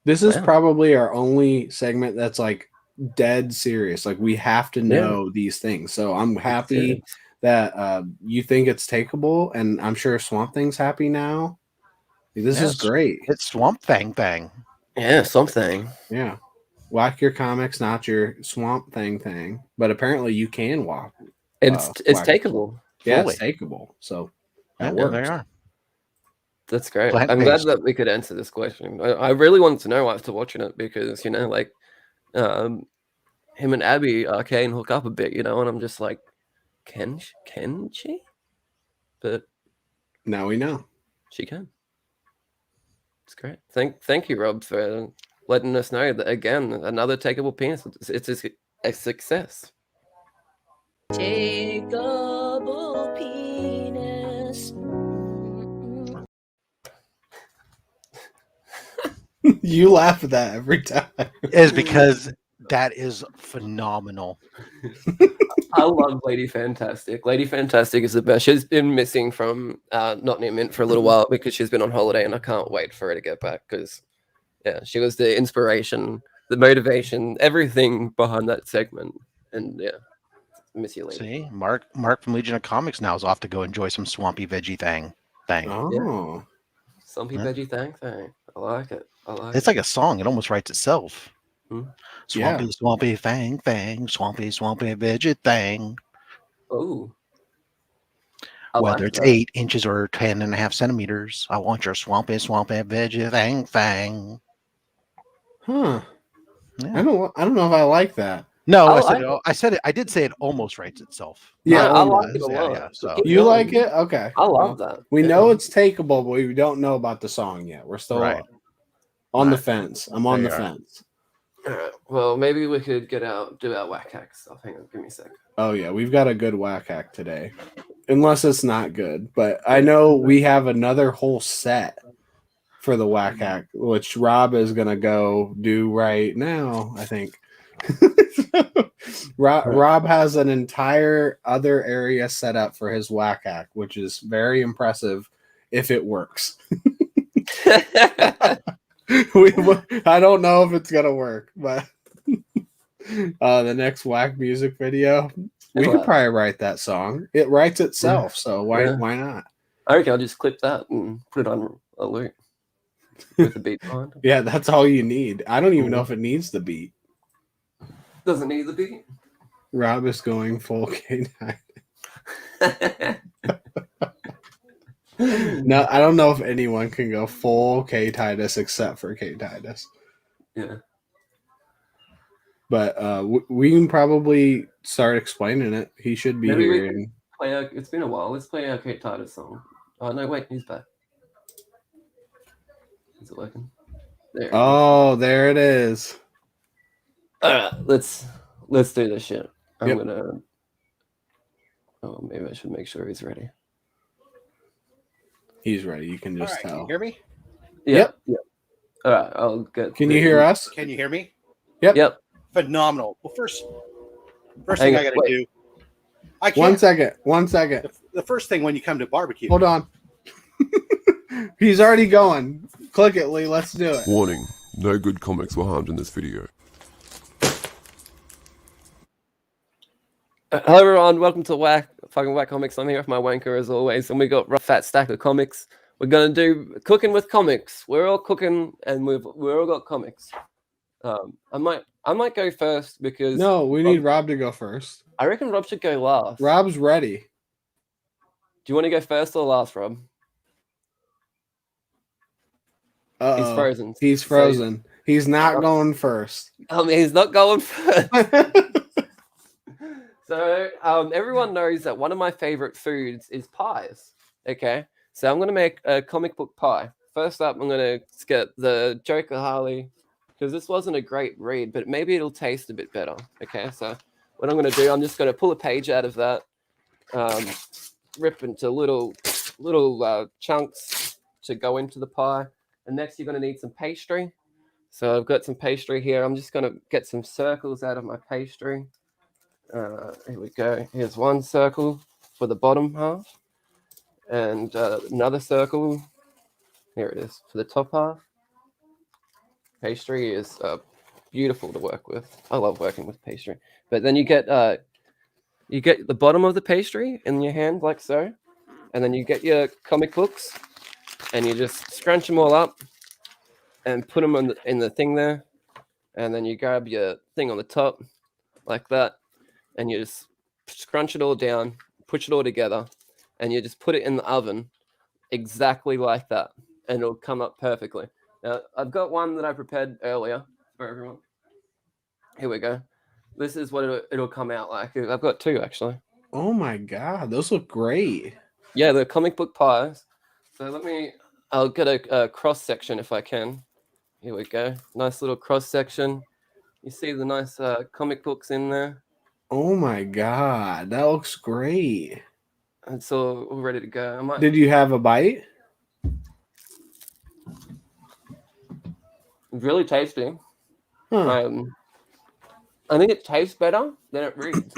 This is probably our only segment that's like dead serious. Like we have to know these things. So I'm happy that you think it's takeable, and I'm sure Swamp Thing's happy now. This is great. It's Swamp Thing. Yeah, Swamp Thing. Yeah. Whack your comics, not your Swamp Thing. But apparently you can walk. It's takeable. Yeah, fully. it's takeable. So that Yeah, works. they are. That's great. Plant-based. I'm glad that we could answer this question. I really wanted to know after watching it because, him and Abby can hook up a bit, and I'm just like, can she? But now we know. She can. It's great. Thank you, Rob, for letting us know that, again, another takeable penis. It's a success. Takeable penis. You laugh at that every time. Is because that is phenomenal. I love Lady Fantastic. Lady Fantastic is the best. She's been missing from Nottingham Mint for a little while because she's been on holiday, and I can't wait for her to get back because, she was the inspiration, the motivation, everything behind that segment. And miss you, Lady. See, Mark from Legion of Comics now is off to go enjoy some swampy veggie thing. Oh, Swampy veggie thing. I like it. It's like a song. It almost writes itself. Swampy, Yeah. swampy thing, swampy, swampy veggie thing. Oh. Whether it's 8 inches or 10.5 centimeters, I want your swampy, swampy veggie thing. Huh. Yeah. I don't know if I like that. No, I I said it. I did say it almost writes itself. Yeah, I like it a Yeah, lot. yeah, so- Keep You going. like it? Okay. I love that. We know it's takeable, but we don't know about the song yet. We're still Right. on the Right. fence. I'm on There the you are. fence. All right. Well, maybe we could do our whack hack stuff. Hang on, give me a sec. Oh yeah, we've got a good whack hack today. Unless it's not good. But I know we have another whole set for the whack hack, which Rob is gonna go do right now, I think. Rob has an entire other area set up for his whack hack, which is very impressive if it works. I don't know if it's gonna work, but the next whack music video, We Well, could probably write that song. It writes itself, so why Yeah. why not? I reckon I'll just clip that and put it on a loop with the beat behind. Yeah, that's all you need. I don't even know if it needs the beat. Doesn't need the beat. Rob is going full K9. No, I don't know if anyone can go full K Titus except for K Titus. Yeah. But we can probably start explaining it. He should be Maybe here. we can play it's been a while. Let's play our Kate Titus song. Oh no, wait, he's back. Is it working? There. Oh, there it is. Alright, let's do this shit. I'm Yep. gonna. Oh, maybe I should make sure he's ready. He's ready. You can just All right, can tell. you hear me? Yep. All right, I'll get. Can you hear us? Can you hear me? Yep. Yep. Phenomenal. Well, first Hang thing on, I got to wait. do. I can't. 1 second. 1 second. The first thing when you come to barbecue. Hold on. He's already going. Click it, Lee. Let's do it. Warning, no good comics were harmed in this video. Hello everyone, welcome to Whack Comics. I'm here with my wanker as always, and we got a fat stack of comics. We're gonna do cooking with comics. We're all cooking, and we're all got comics. I might go first because No, we need Rob to go first. I reckon Rob should go last. Rob's ready. Do you want to go first or last, Rob? Uh-oh. He's frozen. He's frozen. He's not going first. He's not going first. So everyone knows that one of my favorite foods is pies. Okay, so I'm gonna make a comic book pie. First up, I'm gonna get the Joker Harley because this wasn't a great read, but maybe it'll taste a bit better. Okay, so what I'm gonna do, I'm just gonna pull a page out of that, rip into little chunks to go into the pie. And next, you're gonna need some pastry. So I've got some pastry here. I'm just gonna get some circles out of my pastry. Here we go. Here's one circle for the bottom half, and another circle. Here it is for the top half. Pastry is beautiful to work with. I love working with pastry. But then you get the bottom of the pastry in your hand like so, and then you get your comic books, and you just scrunch them all up and put them in the thing there, and then you grab your thing on the top like that. And you just scrunch it all down, push it all together, and you just put it in the oven exactly like that, and it'll come up perfectly. Now, I've got one that I prepared earlier for everyone. Here we go. This is what it'll come out like. I've got two, actually. Oh my god, those look great. Yeah, they're comic book pies. So I'll get a cross section if I can. Here we go. Nice little cross section. You see the nice comic books in there. Oh my god, that looks great. It's all ready to go. Did you have a bite? Really tasty. Huh. I think it tastes better than it reads.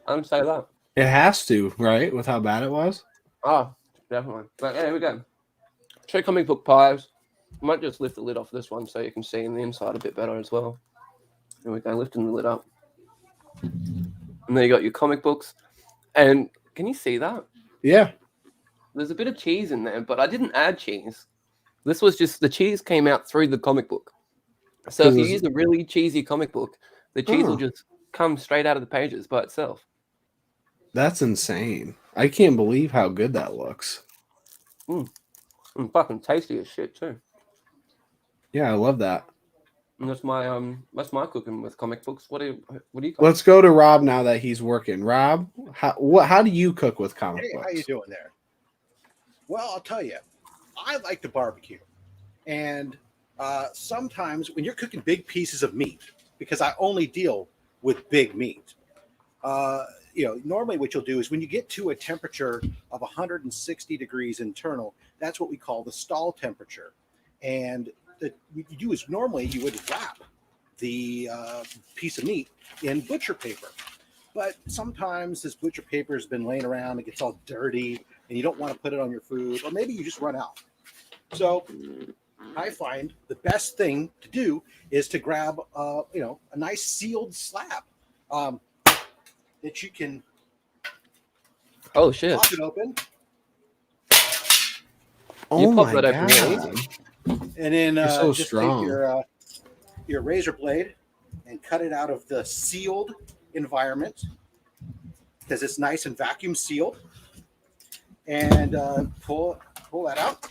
I'm say that. It has to, right? With how bad it was? Oh, definitely. But yeah, here we go. Two comic book pies. I might just lift the lid off this one so you can see in the inside a bit better as well. Here we go, lifting the lid up. And then you got your comic books. And can you see that? Yeah. There's a bit of cheese in there, but I didn't add cheese. This was just the cheese came out through the comic book. So if you use a really cheesy comic book, the cheese will just come straight out of the pages by itself. That's insane. I can't believe how good that looks. And fucking tasty as shit too. Yeah, I love that. And that's my cooking with comic books. What do you cook? Let's go to Rob now that he's working. Rob, how do you cook with comic Hey, books? how you doing there? Well, I'll tell you, I like to barbecue, and sometimes when you're cooking big pieces of meat, because I only deal with big meat. Normally what you'll do is when you get to a temperature of 160 degrees internal, that's what we call the stall temperature, and what you do is normally you would wrap the piece of meat in butcher paper. But sometimes this butcher paper has been laying around, it gets all dirty, and you don't want to put it on your food, or maybe you just run out. So I find the best thing to do is to grab, a nice sealed slab. that you can Oh shit! pop it open. Oh You pop my that open real god! easy. And then You're so just strong. take your razor blade and cut it out of the sealed environment because it's nice and vacuum sealed. And pull that out.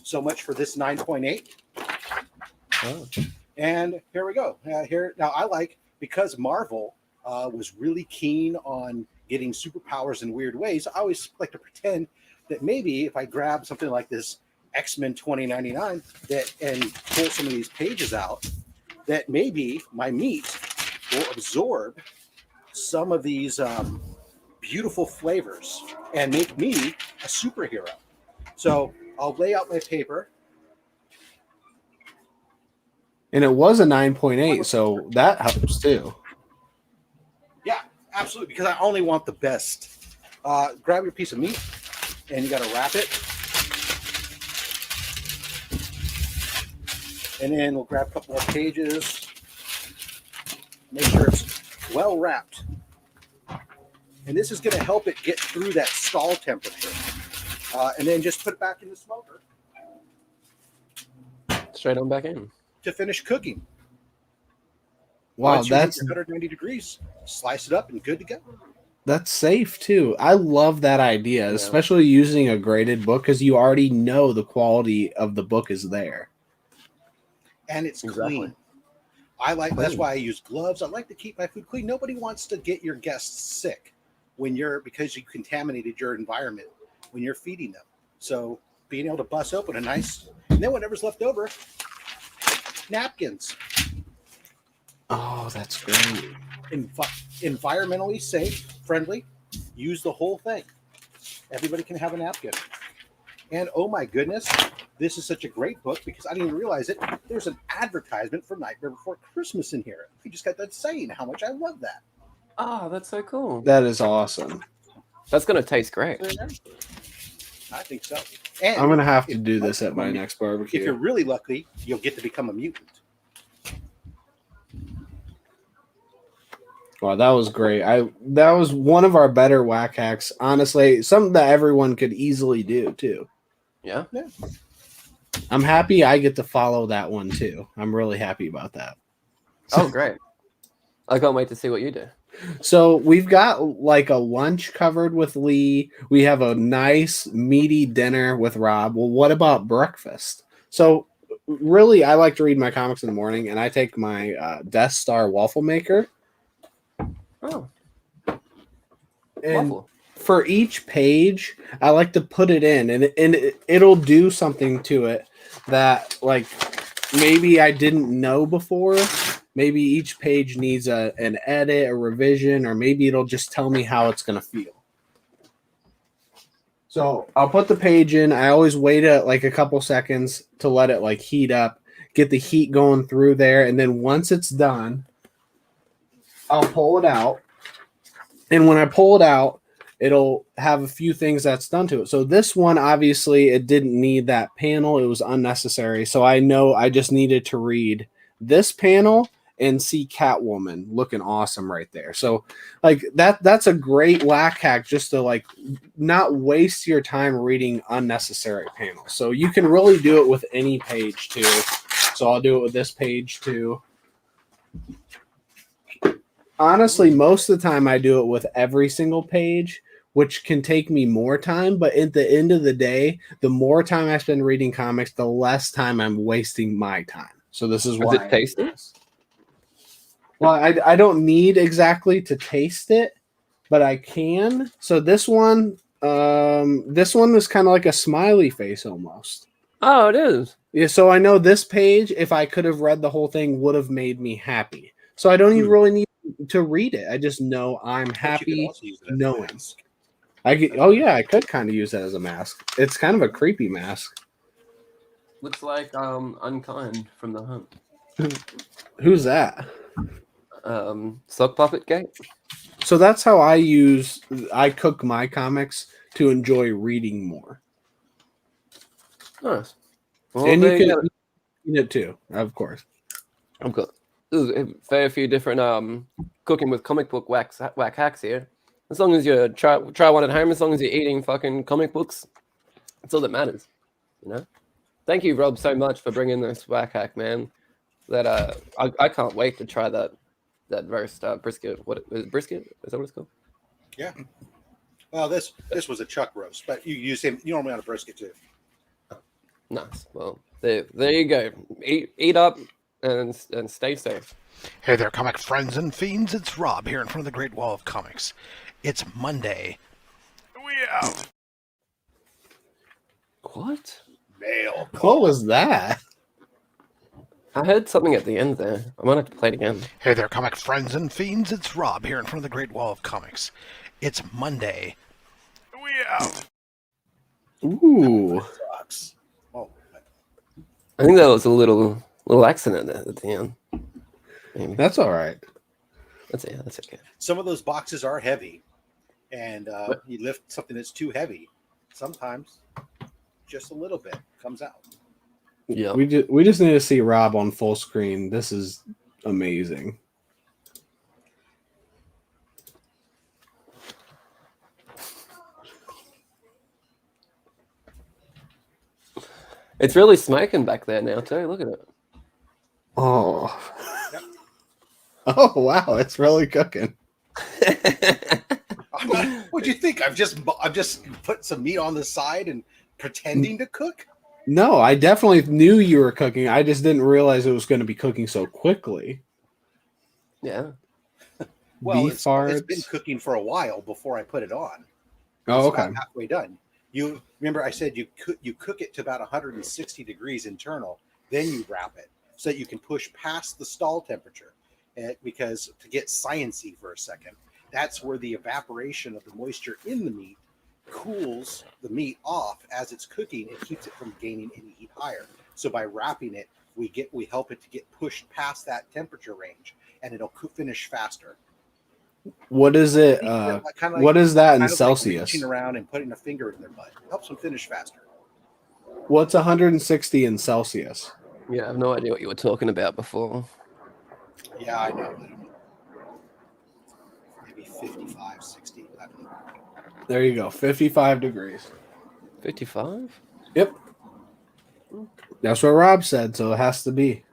So much for this 9.8. Oh. And here we go. Now I like, because Marvel was really keen on getting superpowers in weird ways, I always like to pretend that maybe if I grab something like this X-Men 2099 and pull some of these pages out, that maybe my meat will absorb some of these beautiful flavors and make me a superhero. So I'll lay out my paper. And it was a 9.8, so that helps too. Yeah, absolutely, because I only want the best. Grab your piece of meat and you got to wrap it. And then we'll grab a couple of pages. Make sure it's well wrapped. And this is going to help it get through that stall temperature. And then just put it back in the smoker. Straight on back in. To finish cooking. Wow, Once you hit that's your 190 degrees, slice it up and good to go. that's safe too. I love that idea, Yeah. especially using a graded book because you already know the quality of the book is there. And it's Exactly. clean. That's why I use gloves. I like to keep my food clean. Nobody wants to get your guests sick because you contaminated your environment when you're feeding them. So being able to bust open a nice, and then whatever's left over, napkins. Oh, that's great. Environmentally safe, friendly. Use the whole thing. Everybody can have a napkin. And oh my goodness, this is such a great book because I didn't even realize it. There's an advertisement for Nightmare Before Christmas in here. I just got done saying how much I love that. Oh, that's so cool. That is awesome. That's gonna taste great. I think so. And I'm gonna have to do this at my next barbecue. if you're really lucky, you'll get to become a mutant. Wow, that was great. That was one of our better whack hacks. Honestly, something that everyone could easily do too. Yeah. I'm happy I get to follow that one too. I'm really happy about that. Oh, great. I can't wait to see what you do. So we've got like a lunch covered with Lee. We have a nice meaty dinner with Rob. Well, what about breakfast? So really, I like to read my comics in the morning, and I take my Death Star waffle maker. Oh. And Waffle. for each page, I like to put it in, and it'll do something to it that like maybe I didn't know before. Maybe each page needs an edit, a revision, or maybe it'll just tell me how it's going to feel. So I'll put the page in. I always wait like a couple seconds to let it like heat up, get the heat going through there. And then once it's done, I'll pull it out. And when I pull it out, it'll have a few things that's done to it. So this one, obviously, it didn't need that panel. It was unnecessary. So I know I just needed to read this panel and see Catwoman looking awesome right there. So like that's a great whack hack just to like not waste your time reading unnecessary panels. So you can really do it with any page too. So I'll do it with this page too. Honestly, most of the time I do it with every single page, which can take me more time. But at the end of the day, the more time I spend reading comics, the less time I'm wasting my time. So this is why. Is it tasty? Well, I don't need exactly to taste it, but I can. So this one is kind of like a smiley face almost. Oh, it is. Yeah, so I know this page, if I could have read the whole thing, would have made me happy. So I don't even really need to read it. I just know I'm happy knowing. I could kind of use that as a mask. It's kind of a creepy mask. Looks like Unkind from The Hunt. Who's that? Sock Puppet Gate. So that's how I cook my comics to enjoy reading more. Nice. Well, And you there can go. eat it too, of course. I've got there's a fair few different cooking with comic book whack hacks here. As long as you try one at home, as long as you're eating fucking comic books, that's all that matters, you know. Thank you, Rob, so much for bringing this whack hack, man. That I can't wait to try that roast brisket. What is brisket? Is that what it's called? Yeah. Well, this was a chuck roast, but you normally on a brisket too. Nice. Well, there you go. Eat up and stay safe. Hey there, comic friends and fiends. It's Rob here in front of the Great Wall of Comics. It's Monday. We out. What? Mail. What was that? I heard something at the end there. I might have to play it again. Hey there, comic friends and fiends. It's Rob here in front of the Great Wall of Comics. It's Monday. We out. Ooh. Sucks. Oh. I think that was a little accident there at the end. Maybe. That's all right. That's okay. Some of those boxes are heavy, and you lift something that's too heavy. Sometimes, just a little bit comes out. Yeah. We just need to see Rob on full screen. This is amazing. It's really smoking back there now too. Look at it. Oh. Oh wow, it's really cooking. What'd you think? I've just put some meat on the side and pretending to cook. No, I definitely knew you were cooking. I just didn't realize it was going to be cooking so quickly. Yeah. Well, Beef it's farts. been cooking for a while before I put it on. Oh, It's okay. about halfway done. You remember I said you cook it to about 160 degrees internal, then you wrap it so that you can push past the stall temperature. Because to get sciencey for a second, that's where the evaporation of the moisture in the meat cools the meat off as it's cooking and keeps it from gaining any heat higher. So by wrapping it, we help it to get pushed past that temperature range, and it'll finish faster. What is it? What is that in Celsius? Like reaching around and putting a finger in their butt helps them finish faster. What's 160 in Celsius? Yeah, I have no idea what you were talking about before. Yeah, I know. Maybe 55, 60. I don't know. There you go. 55 degrees. 55? Yep. That's what Rob said, so it has to be.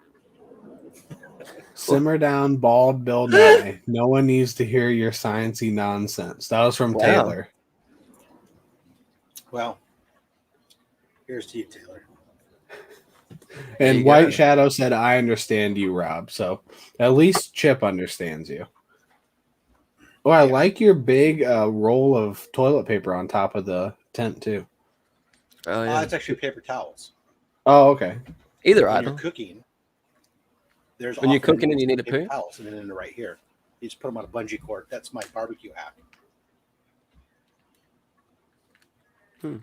Simmer down, bald Bill Nye. No one needs to hear your sciencey nonsense. That was from Taylor. Well, here's to you, Taylor. And White Shadow said, I understand you, Rob. So at least Chip understands you. Oh, I like your big roll of toilet paper on top of the tent, too. Oh, yeah. It's actually paper towels. Oh, okay. Either when item. you're cooking, there's when you're often cooking and you need a paper poo? towels, and then right here, you just put them on a bungee cord. That's my barbecue hack.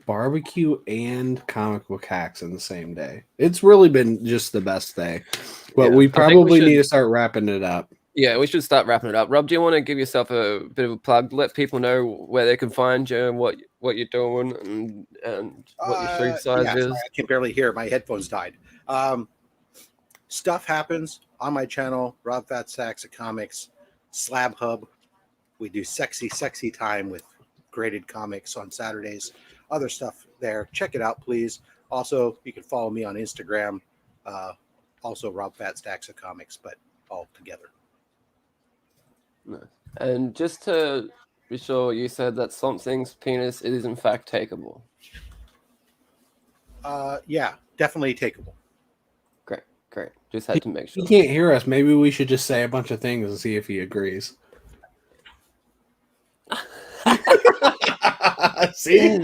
Barbecue and comic book hacks in the same day. It's really been just the best day. But we probably need to start wrapping it up. Yeah, we should start wrapping it up. Rob, do you want to give yourself a bit of a plug? Let people know where they can find you and what you're doing and what your food size is. Sorry, I can barely hear. My headphones died. Stuff happens on my channel, Rob Fat Stacks of Comics, Slab Hub. We do sexy time with graded comics on Saturdays. Other stuff there. Check it out, please. Also, you can follow me on Instagram. Also, Rob Fat Stacks of Comics, but all together. No. And just to be sure, you said that Swamp Thing's penis is in fact takeable. Yeah, definitely takeable. Great. Just had to make sure. He can't hear us. Maybe we should just say a bunch of things and see if he agrees. See?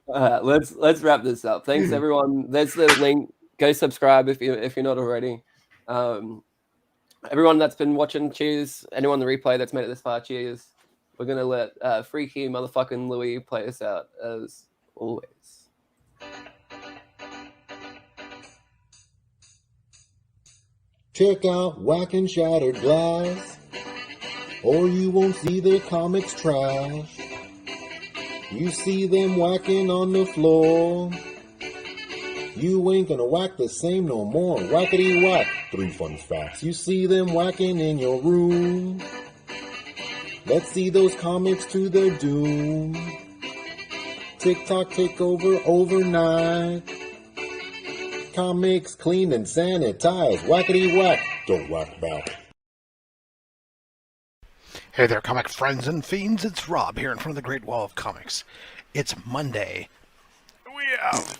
Let's wrap this up. Thanks everyone. There's the link. Go subscribe if you're not already. Everyone that's been watching, cheers. Anyone on the replay that's made it this far, cheers. We're gonna let freaky motherfucking Louis play us out as always. Check out Whack and Shattered Glass, or you won't see their comics trash. You see them whacking on the floor, You ain't gonna whack the same no more. Whackity whack. 3 fun facts. You see them whacking in your room. Let's see those comics to their doom. TikTok take over overnight. Comics clean and sanitize. Whackity whack. Don't whack back. Hey there, comic friends and fiends. It's Rob here in front of the Great Wall of Comics. It's Monday. We have